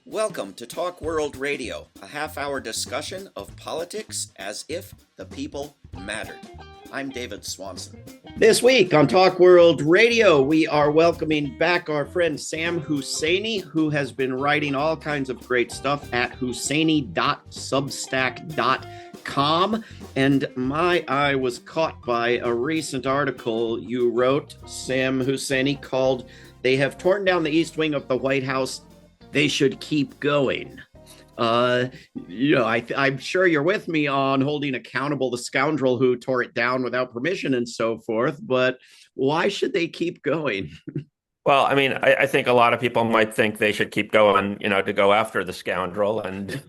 Welcome to Talk World Radio, a half-hour discussion of politics as if the people mattered. I'm David Swanson. This week on Talk World Radio, we are welcoming back our friend Sam Husseini, who has been writing all kinds of great stuff at husseini.substack.com. And my eye was caught by a recent article you wrote, Sam Husseini, called "They Have Torn Down the East Wing of the White House. They Should Keep Going." I'm sure you're with me on holding accountable the scoundrel who tore it down without permission and so forth, but why should they keep going? Well, I mean, I think a lot of people might think they should keep going, to go after the scoundrel and,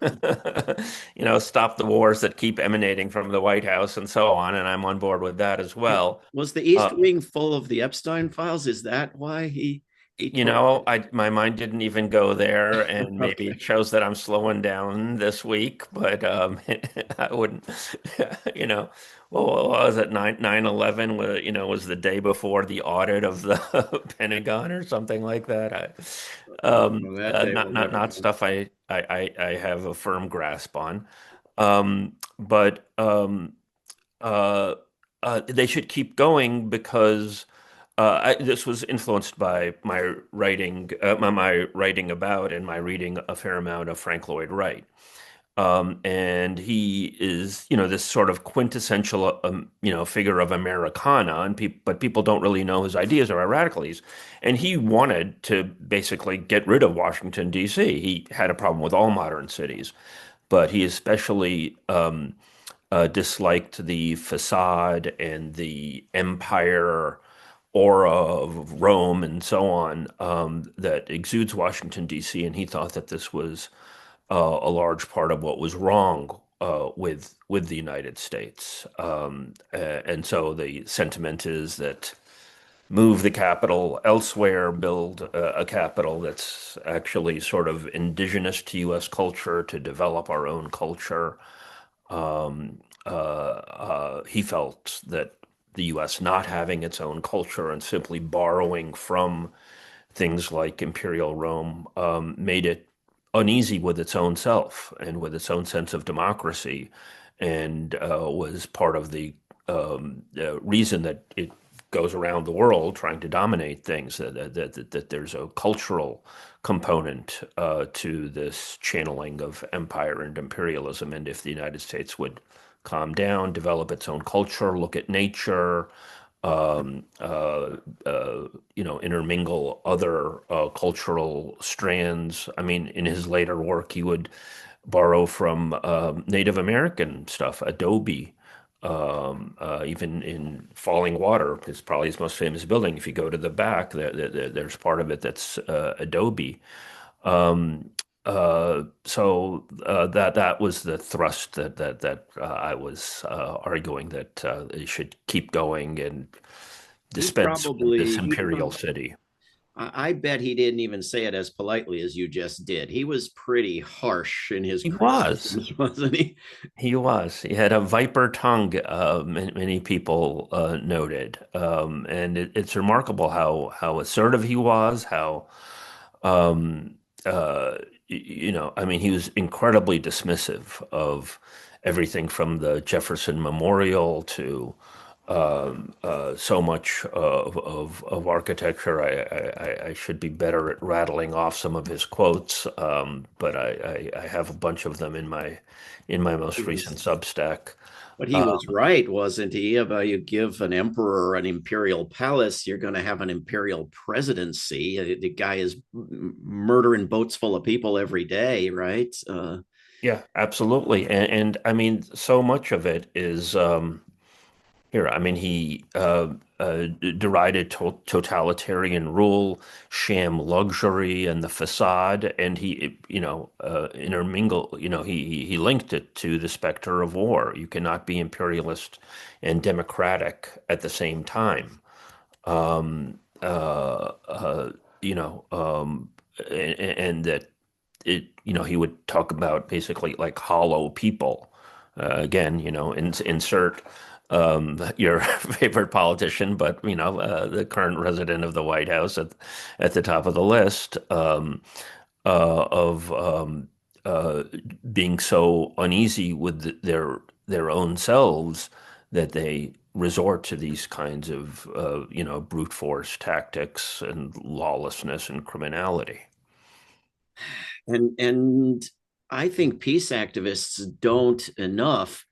stop the wars that keep emanating from the White House and so on. And I'm on board with that as well. Was the East Wing full of the Epstein files? Is that why he my mind didn't even go there, and maybe Okay. it shows that I'm slowing down this week, but I wouldn't, well, what was it, 9/11, was the day before the audit of the Pentagon or something like that. That day will never Not come. stuff I have a firm grasp on. But they should keep going because this was influenced by my writing about and my reading a fair amount of Frank Lloyd Wright. And he is, this sort of quintessential, figure of Americana, but people don't really know his ideas or how radical he is. And he wanted to basically get rid of Washington, D.C. He had a problem with all modern cities, but he especially disliked the facade and the empire aura of Rome and so on, that exudes Washington, D.C., and he thought that this was a large part of what was wrong with the United States. And so the sentiment is that move the capital elsewhere, build a capital that's actually sort of indigenous to U.S. culture, to develop our own culture. He felt that the U.S. not having its own culture and simply borrowing from things like Imperial Rome made it uneasy with its own self and with its own sense of democracy, and was part of the reason that it goes around the world trying to dominate things, that there's a cultural component to this channeling of empire and imperialism. And if the United States would calm down, develop its own culture, look at nature, intermingle other cultural strands. I mean, in his later work, he would borrow from Native American stuff, adobe. Even in Falling Water is probably his most famous building. If you go to the back, there's part of it that's adobe. That was the thrust that I was arguing, that they should keep going and He dispense with this probably, he imperial probably, city. I bet he didn't even say it as politely as you just did. He was pretty harsh in his He was. criticisms, wasn't he? He was. He had a viper tongue, many people noted. And it's remarkable how assertive he was, how um, I mean, he was incredibly dismissive of everything from the Jefferson Memorial to so much of architecture. I should be better at rattling off some of his quotes, but I have a bunch of them in my most recent Substack. But he Uh, was right, wasn't he? About you give an emperor an imperial palace, you're going to have an imperial presidency. The guy is murdering boats full of people every day, right? yeah, absolutely, and I mean, so much of it is. Here, I mean, he derided totalitarian rule, sham luxury, and the facade, and he, intermingle. He linked it to the specter of war. You cannot be imperialist and democratic at the same time. Um, uh, uh, you know, and that he would talk about basically like hollow people. Again, insert your favorite politician, but the current resident of the White House at the top of the list. of uh, being so uneasy with their own selves that they resort to these kinds of brute force tactics and lawlessness and criminality. And I think peace activists don't enough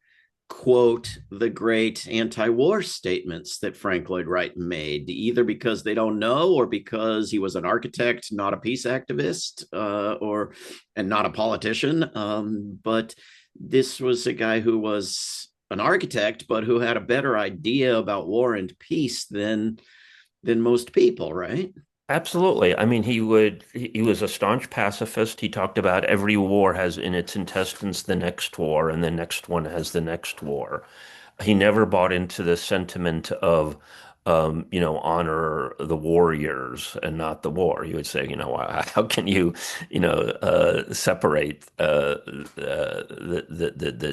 quote the great anti-war statements that Frank Lloyd Wright made, either because they don't know or because he was an architect, not a peace activist, or and not a politician. But this was a guy who was an architect, but who had a better idea about war and peace than most people, right? Absolutely. I mean, he was a staunch pacifist. He talked about every war has in its intestines the next war, and the next one has the next war. He never bought into the sentiment of, honor the warriors and not the war. He would say, how can you, separate the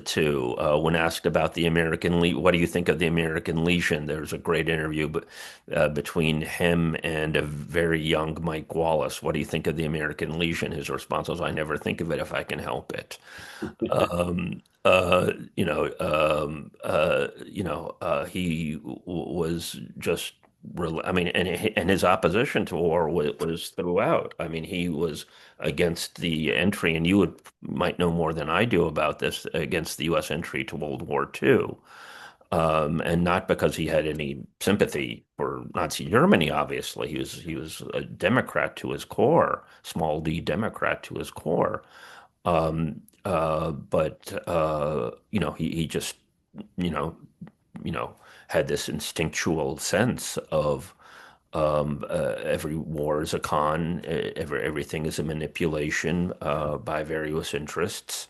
two? When asked about the American Le what do you think of the American Legion? There's a great interview between him and a very young Mike Wallace. What do you think of the American Legion? His response was, I never think of it if I can help it. He was just, I mean, and his opposition to war was throughout. I mean, he was against the entry, and might know more than I do about this, against the U.S. entry to World War II. And not because he had any sympathy for Nazi Germany, obviously. He was a Democrat to his core, small d Democrat to his core. But he just, you know, you know, had this instinctual sense of every war is a con, everything is a manipulation by various interests.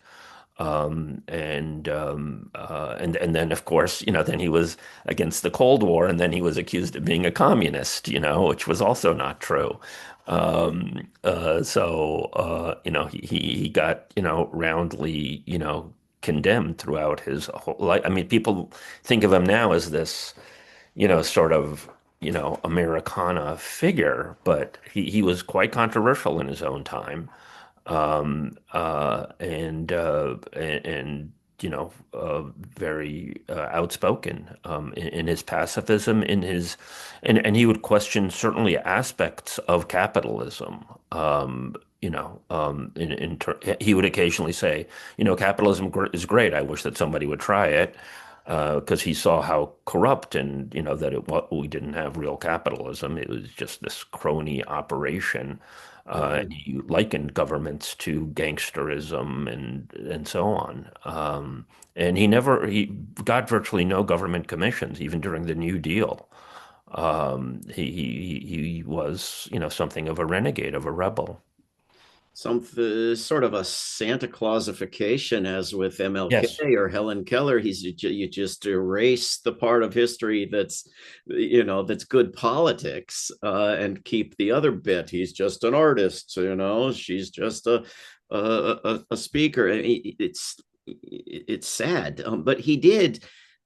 And then of course, then he was against the Cold War, and then he was accused of being a communist, which was also not true. He got, roundly, condemned throughout his whole life. I mean, people think of him now as this, sort of, Americana figure, but he was quite controversial in his own time. And very Outspoken in his pacifism, and he would question certainly aspects of capitalism. He would occasionally say, capitalism is great. I wish that somebody would try it. Because he saw how corrupt, and that we didn't have real capitalism. It was just this crony operation. Yeah. And he likened governments to gangsterism and so on. And he got virtually no government commissions, even during the New Deal. He was, something of a renegade, of a rebel. Some sort of a Santa Clausification, as with MLK Yes. or Helen Keller. You just erase the part of history that's good politics, and keep the other bit. He's just an artist, she's just a speaker. It's sad, but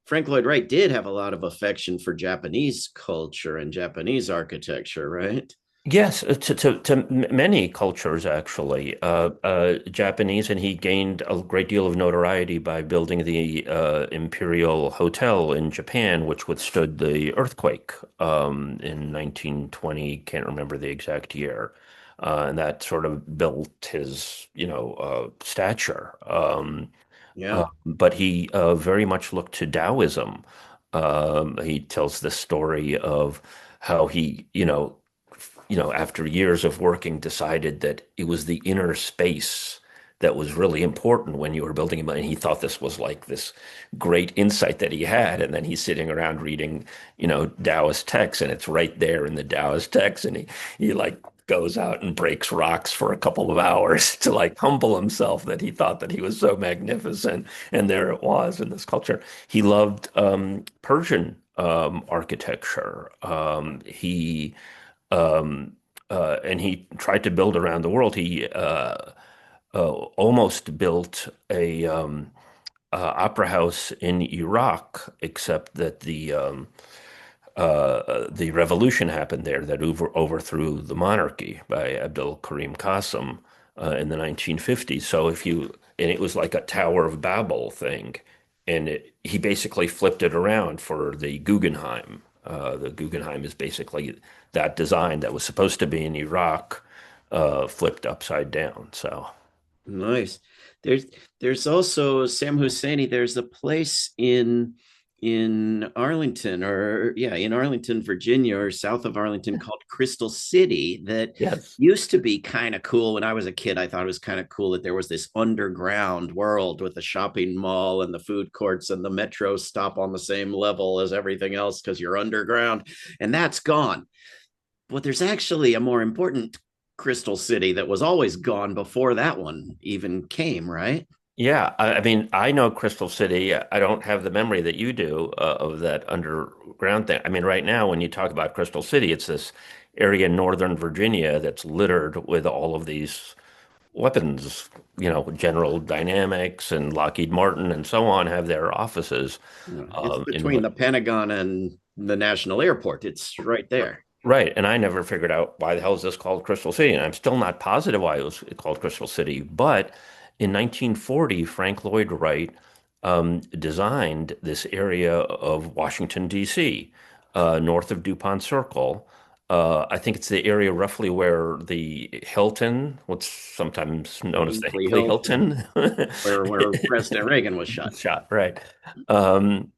Frank Lloyd Wright did have a lot of affection for Japanese culture and Japanese architecture, right? Yes, to many cultures actually, Japanese, and he gained a great deal of notoriety by building the Imperial Hotel in Japan, which withstood the earthquake in 1920. Can't remember the exact year, and that sort of built his, stature. Yeah. But he very much looked to Taoism. He tells the story of how he, after years of working, decided that it was the inner space that was really important when you were building him. And he thought this was like this great insight that he had. And then he's sitting around reading, Taoist texts, and it's right there in the Taoist text. And he like goes out and breaks rocks for a couple of hours to like humble himself that he thought that he was so magnificent. And there it was in this culture. He loved Persian architecture. And he tried to build around the world. He almost built a opera house in Iraq, except that the revolution happened there that overthrew the monarchy by Abdul Karim Qasim. in the 1950s. So and it was like a Tower of Babel thing. And he basically flipped it around for the Guggenheim. The Guggenheim is basically that design that was supposed to be in Iraq, flipped upside down. So, Nice. There's there's also Sam Husseini. There's a place in Arlington, or yeah, in Arlington, Virginia, or south of Arlington, called Crystal City, that yes. used to be kind of cool. When I was a kid, I thought it was kind of cool that there was this underground world with the shopping mall and the food courts and the metro stop on the same level as everything else because you're underground, and that's gone. But there's actually a more important Crystal City that was always gone before that one even came, right? Yeah, I mean, I know Crystal City. I don't have the memory that you do of that underground thing. I mean, right now, when you talk about Crystal City, it's this area in Northern Virginia that's littered with all of these weapons. General Dynamics and Lockheed Martin and so on have their offices. It's In between the Pentagon and the National Airport. It's right there. Right, and I never figured out why the hell is this called Crystal City, and I'm still not positive why it was called Crystal City. But in 1940, Frank Lloyd Wright designed this area of Washington, D.C., north of DuPont Circle. I think it's the area roughly where the Hilton, what's sometimes known as the Hinckley Hinckley Hilton, Hilton, where President Reagan was shot. shot, right? Um,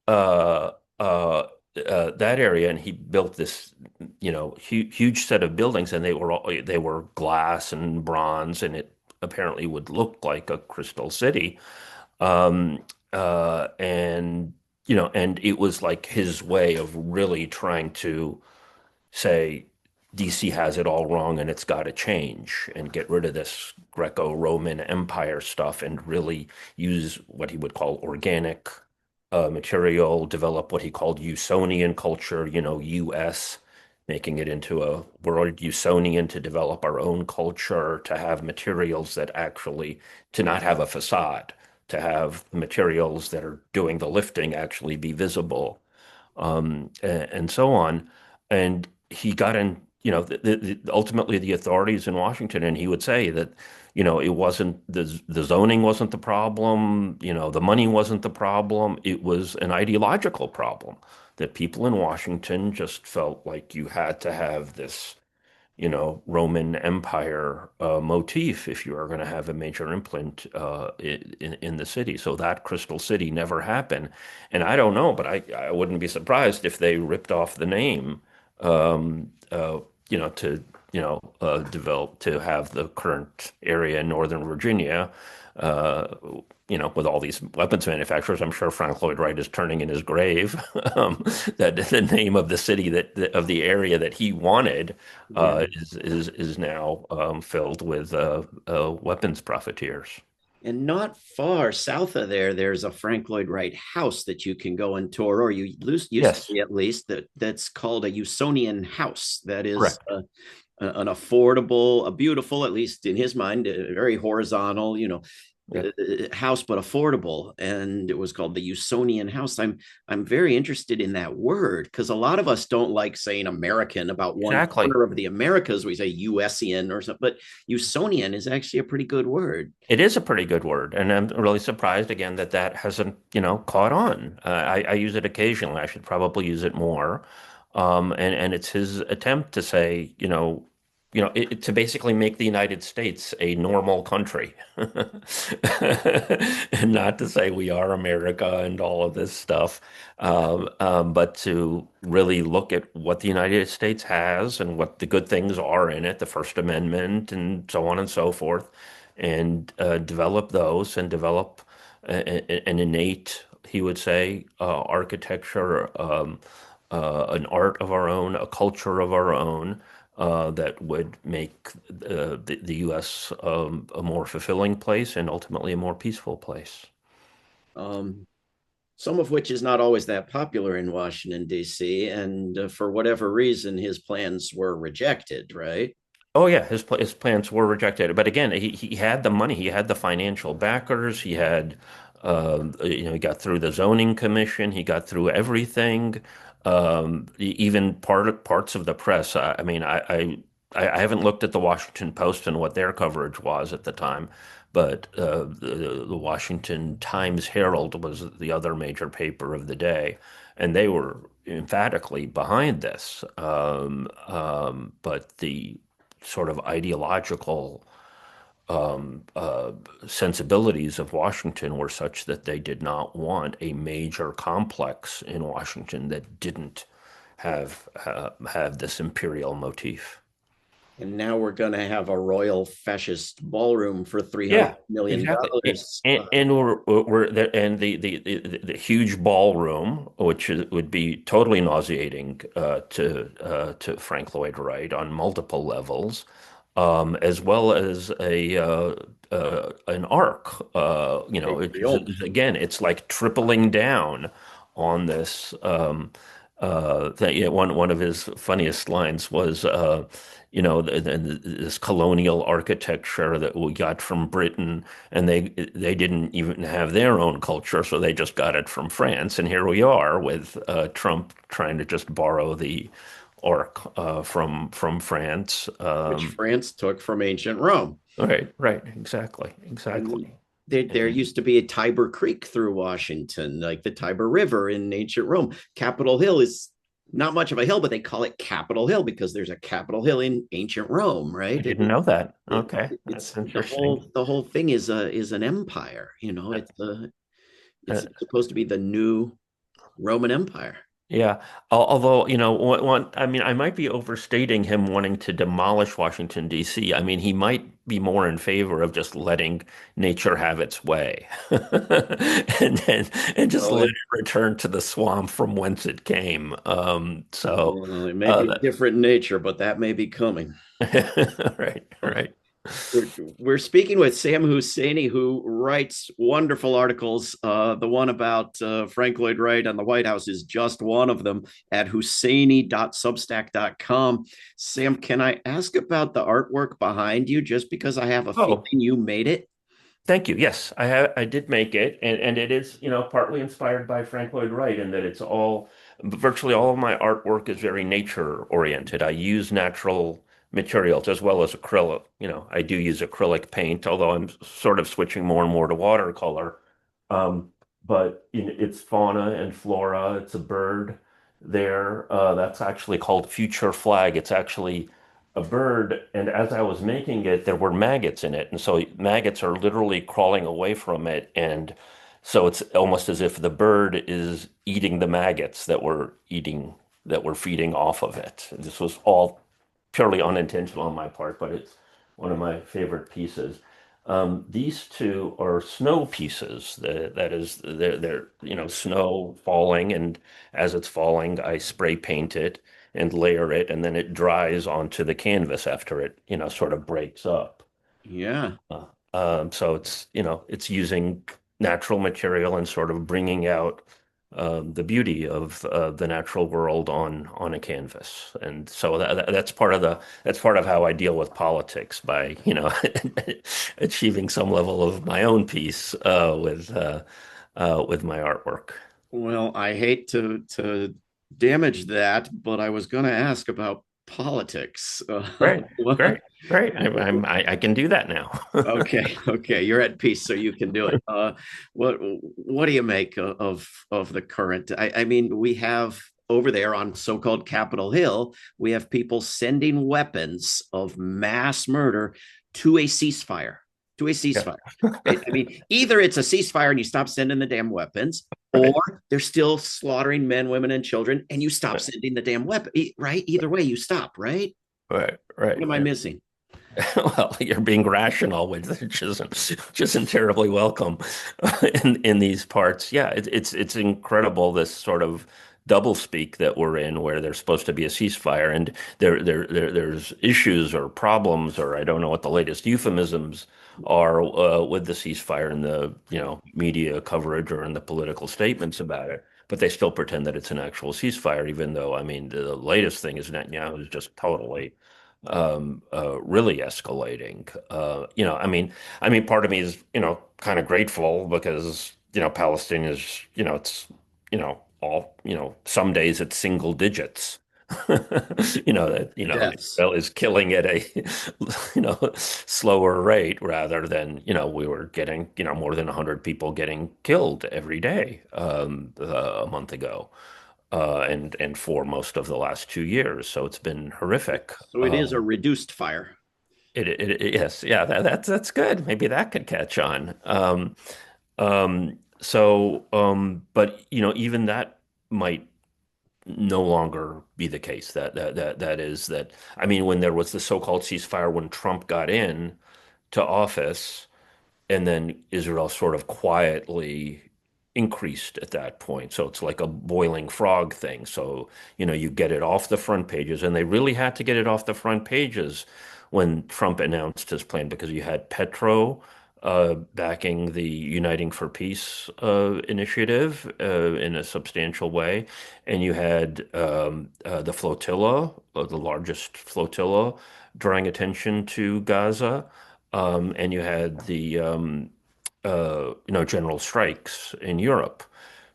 uh, uh, that area, and he built this, huge set of buildings, and they were glass and bronze, and it apparently would look like a crystal city. Um, and and it was like his way of really trying to say DC has it all wrong and it's got to change and get rid of this Greco-Roman Empire stuff and really use what he would call organic material, develop what he called Usonian culture, US, making it into a world Usonian to develop our own culture, to have materials that actually, to not have a facade, to have materials that are doing the lifting actually be visible, and so on. And he got in, ultimately the authorities in Washington, and he would say that, it wasn't the zoning wasn't the problem, the money wasn't the problem. It was an ideological problem that people in Washington just felt like you had to have this Roman Empire motif if you are going to have a major imprint in the city. So that Crystal City never happened. And I don't know, but I wouldn't be surprised if they ripped off the name, um, uh, to, develop to have the current area in Northern Virginia. Uh, with all these weapons manufacturers, I'm sure Frank Lloyd Wright is turning in his grave that the name of the city of the area that he wanted Yeah. is now filled with weapons profiteers. And not far south of there, there's a Frank Lloyd Wright house that you can go and tour, or used to Yes, be at least, that's called a Usonian house. That is correct. an affordable, a beautiful, at least in his mind, a very horizontal, Yeah, house, but affordable. And it was called the Usonian house. I'm very interested in that word because a lot of us don't like saying American about one exactly. corner of the Americas. We say USian or something, but Usonian is actually a pretty good word. It is a pretty good word, and I'm really surprised again that that hasn't, caught on. I use it occasionally. I should probably use it more. And it's his attempt to say, to basically make the United States a normal country, and not to say we are America and all of this stuff, but to really look at what the United States has and what the good things are in it, the First Amendment, and so on and so forth, and develop those and develop an innate, he would say, architecture, an art of our own, a culture of our own, that would make the U.S. A more fulfilling place and ultimately a more peaceful place. Um, some of which is not always that popular in Washington, D.C. And for whatever reason, his plans were rejected, right? Oh yeah, his plans were rejected. But again, he had the money, he had the financial backers, he had he got through the zoning commission, he got through everything. Even parts of the press. I mean, I haven't looked at the Washington Post and what their coverage was at the time, but the Washington Times Herald was the other major paper of the day, and they were emphatically behind this. But the sort of ideological sensibilities of Washington were such that they did not want a major complex in Washington that didn't have this imperial motif. And now we're going to have a royal fascist ballroom for $300 Yeah, million. exactly. And we're there, and the huge ballroom, which would be totally nauseating to Frank Lloyd Wright on multiple levels, as well as a an arc. Again, it's like tripling down on this. That yeah, one of his funniest lines was, this colonial architecture that we got from Britain, and they didn't even have their own culture, so they just got it from France, and here we are with Trump trying to just borrow the arc from France. Which France took from ancient Rome. Right, exactly, And exactly. there And used to be a Tiber Creek through Washington, like the Tiber River in ancient Rome. Capitol Hill is not much of a hill, but they call it Capitol Hill because there's a Capitol Hill in ancient Rome, I right? didn't know that. It, Okay, it's that's interesting. the whole thing is an empire. Uh, It's supposed to be the new Roman Empire. Yeah, although, I mean, I might be overstating him wanting to demolish Washington, D.C. I mean, he might be more in favor of just letting nature have its way and just Well, let it return to the swamp from whence it came. it may be a That, different nature, but that may be coming. right, right. We're speaking with Sam Husseini, who writes wonderful articles. The one about Frank Lloyd Wright and the White House is just one of them at husseini.substack.com. Sam, can I ask about the artwork behind you just because I have a feeling Oh, you made it? thank you. Yes, I did make it, and it is, partly inspired by Frank Lloyd Wright in that it's all virtually all of my artwork is very nature oriented. I use natural materials as well as acrylic. I do use acrylic paint, although I'm sort of switching more and more to watercolor. Um, but it's fauna and flora. It's a bird there. That's actually called Future Flag. It's actually a bird, and as I was making it, there were maggots in it. And so maggots are literally crawling away from it. And so it's almost as if the bird is eating the maggots that we're feeding off of it. And this was all purely unintentional on my part, but it's one of my favorite pieces. These two are snow pieces. That is, they're snow falling, and as it's falling, I spray paint it and layer it, and then it dries onto the canvas after it, sort of breaks up. Yeah. Uh, so it's using natural material and sort of bringing out the beauty of the natural world on a canvas. And so that's part of how I deal with politics by, achieving some level of my own peace with my artwork. Well, I hate to damage that, but I was going to ask about politics. Great, great, great. I can do that now. Okay, you're at peace, so you can do it. What do you make of the current? I mean, we have over there on so-called Capitol Hill, we have people sending weapons of mass murder to a ceasefire. To a Yeah. ceasefire. Right? I mean, either it's a ceasefire and you stop sending the damn weapons, or Right, they're still slaughtering men, women, and children, and you stop right, sending the damn weapon. Right? Either way, you stop. Right? right, What right. am I missing? Well, you're being rational, which isn't terribly welcome in these parts. Yeah, it's incredible this sort of doublespeak that we're in, where there's supposed to be a ceasefire, and there's issues or problems, or I don't know what the latest euphemisms are with the ceasefire in the media coverage or in the political statements about it. But they still pretend that it's an actual ceasefire, even though I mean the latest thing is Netanyahu is just totally really escalating. Part of me is, kind of grateful because, Palestine is, it's, all, some days it's single digits. Deaths. Israel is killing at a slower rate rather than we were getting more than 100 people getting killed every day a month ago, and for most of the last 2 years. So it's been horrific. So it is a reduced fire. Yes, yeah, that's good. Maybe that could catch on. But even that might no longer be the case. That is that. I mean, when there was the so-called ceasefire when Trump got in to office, and then Israel sort of quietly increased at that point. So it's like a boiling frog thing. So, you get it off the front pages, and they really had to get it off the front pages when Trump announced his plan because you had Petro backing the Uniting for Peace initiative in a substantial way, and you had the flotilla, the largest flotilla, drawing attention to Gaza. And you had the general strikes in Europe.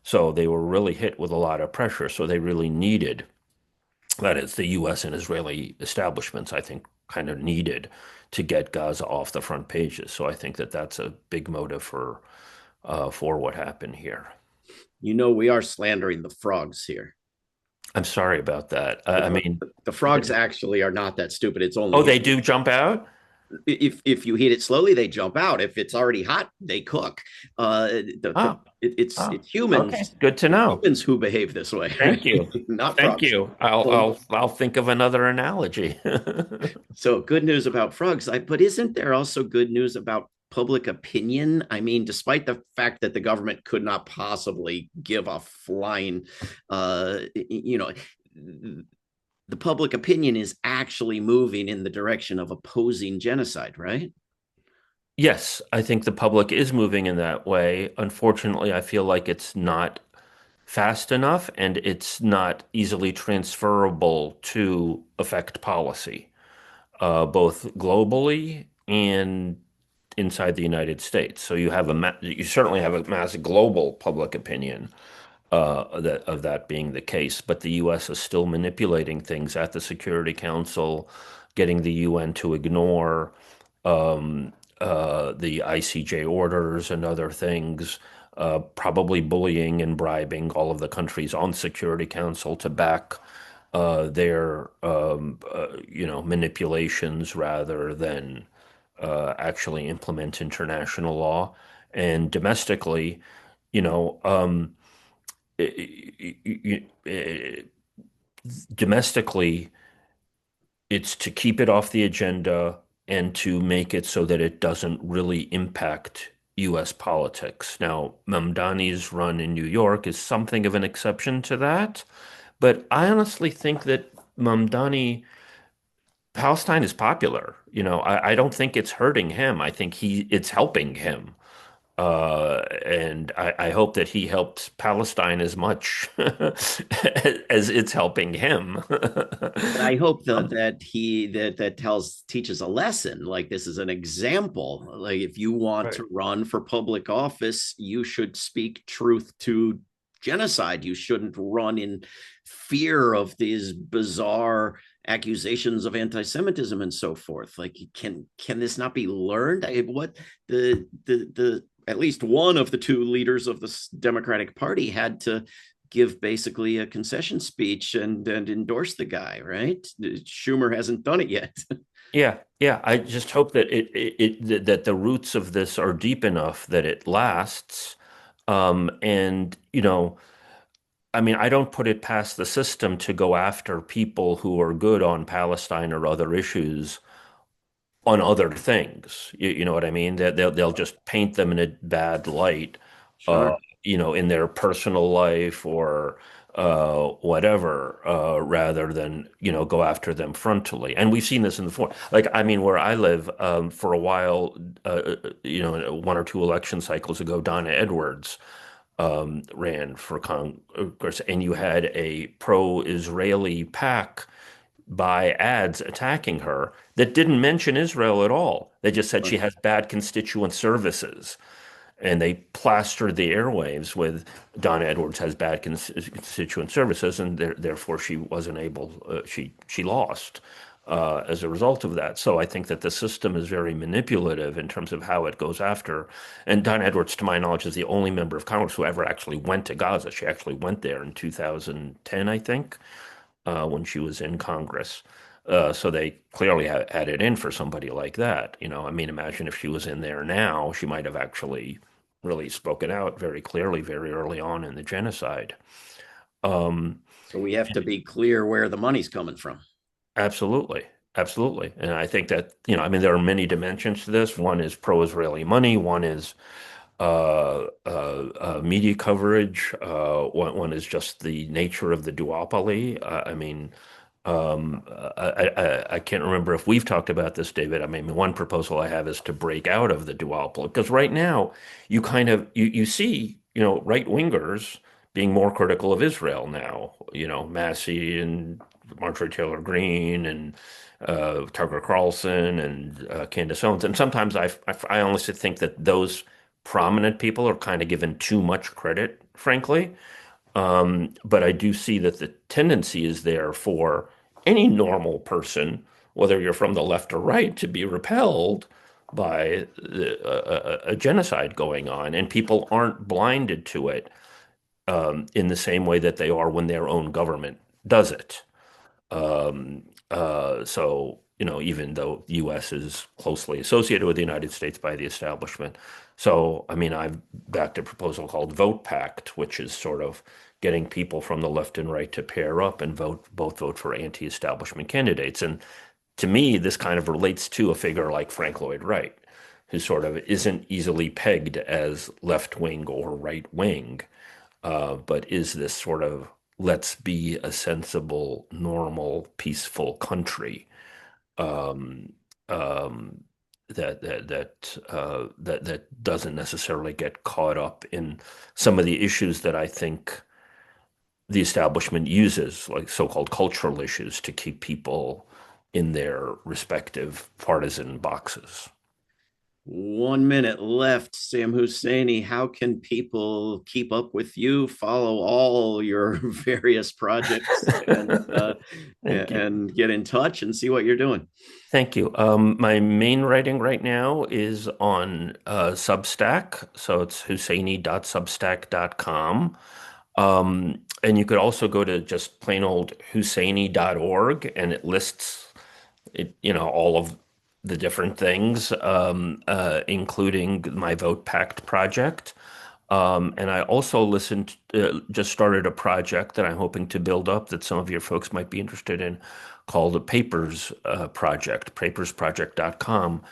So they were really hit with a lot of pressure. So they really needed, that is, the U.S. and Israeli establishments, I think, kind of needed to get Gaza off the front pages. So I think that that's a big motive for what happened here. We are slandering the frogs here. I'm sorry about that. I mean, The frogs actually are not that stupid. It's oh, only they do jump out? if you heat it slowly, they jump out. If it's already hot, they cook. Oh, It's oh, okay. Good to it's know. humans who behave this way, right? Thank you. Not Thank frogs. you. I'll So, I'll I'll think of another analogy. so good news about frogs. But isn't there also good news about public opinion? I mean, despite the fact that the government could not possibly give a flying, the public opinion is actually moving in the direction of opposing genocide, right? Yes, I think the public is moving in that way. Unfortunately, I feel like it's not fast enough and it's not easily transferable to affect policy, both globally and inside the United States. So you certainly have a mass global public opinion that being the case, but the U.S. is still manipulating things at the Security Council, getting the UN to ignore the ICJ orders and other things, probably bullying and bribing all of the countries on Security Council to back their manipulations rather than actually implement international law. And domestically, you know, domestically, it's to keep it off the agenda and to make it so that it doesn't really impact U.S. politics. Now, Mamdani's run in New York is something of an exception to that, but I honestly think that Mamdani, Palestine is popular. I don't think it's hurting him. I think it's helping him. And I hope that he helps Palestine as much as it's helping him. And I hope Um, that teaches a lesson. Like, this is an example. Like, if you want right. to run for public office, you should speak truth to genocide. You shouldn't run in fear of these bizarre accusations of anti-Semitism and so forth. Like, can this not be learned? What the at least one of the two leaders of the Democratic Party had to give basically a concession speech and endorse the guy, right? Schumer hasn't done it yet. Yeah, yeah. I just hope that that the roots of this are deep enough that it lasts. And I mean, I don't put it past the system to go after people who are good on Palestine or other issues on other things. You know what I mean? That they'll just paint them in a bad light, uh, Sure. in their personal life or whatever, rather than go after them frontally. And we've seen this in the form. Like, I mean, where I live, for a while, one or two election cycles ago, Donna Edwards ran for Congress, and you had a pro-Israeli PAC by ads attacking her that didn't mention Israel at all. They just said she has bad constituent services. and they plastered the airwaves with Don Edwards has bad constituent services, and therefore she wasn't able. She lost as a result of that. So I think that the system is very manipulative in terms of how it goes after. And Don Edwards, to my knowledge, is the only member of Congress who ever actually went to Gaza. She actually went there in 2010, I think, when she was in Congress. So they clearly had it in for somebody like that. I mean, imagine if she was in there now, she might have actually really spoken out very clearly very early on in the genocide. Um, So we have to be clear where the money's coming from. Absolutely. Absolutely. And I think that, I mean, there are many dimensions to this. One is pro-Israeli money. One is media coverage. One is just the nature of the duopoly. I mean, I can't remember if we've talked about this, David. I mean, one proposal I have is to break out of the duopoly because right now you kind of you see, right wingers being more critical of Israel now. Massey and Marjorie Taylor Greene and Tucker Carlson and Candace Owens. And sometimes I honestly think that those prominent people are kind of given too much credit, frankly. But I do see that the tendency is there for any normal person, whether you're from the left or right, to be repelled by a genocide going on. And people aren't blinded to it in the same way that they are when their own government does it. Um, so, even though the U.S. is closely associated with the United States by the establishment. So, I mean, I've backed a proposal called Vote Pact, which is sort of getting people from the left and right to pair up and both vote for anti-establishment candidates. And to me, this kind of relates to a figure like Frank Lloyd Wright, who sort of isn't easily pegged as left wing or right wing, but is this sort of let's be a sensible, normal, peaceful country um, um, that doesn't necessarily get caught up in some of the issues that I think the establishment uses, like so-called cultural issues, to keep people in their respective partisan boxes. 1 minute left, Sam Husseini. How can people keep up with you, follow all your various projects, Thank you. and get in touch and see what you're doing? Thank you. My main writing right now is on Substack. So it's husseini.substack.com. And you could also go to just plain old husseini.org and it lists all of the different things, including my Vote Pact project. And I also just started a project that I'm hoping to build up that some of your folks might be interested in called the Papers Project, papersproject.com,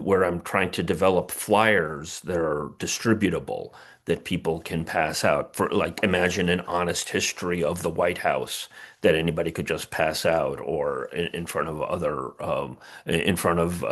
where I'm trying to develop flyers that are distributable that people can pass out for, like, imagine an honest history of the White House that anybody could just pass out or in front of in front of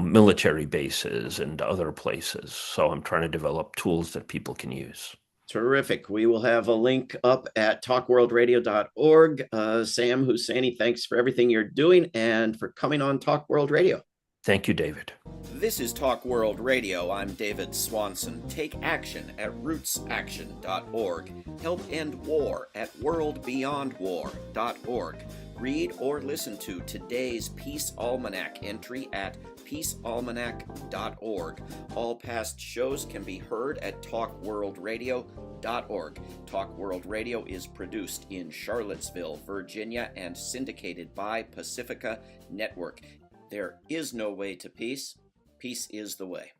military bases and other places. So I'm trying to develop tools that people can use. Terrific. We will have a link up at talkworldradio.org. Sam Husseini, thanks for everything you're doing and for coming on Talk World Radio. Thank you, David. This is Talk World Radio. I'm David Swanson. Take action at rootsaction.org. Help end war at worldbeyondwar.org. Read or listen to today's Peace Almanac entry at peacealmanac.org. All past shows can be heard at talkworldradio.org. Talk World Radio is produced in Charlottesville, Virginia, and syndicated by Pacifica Network. There is no way to peace. Peace is the way.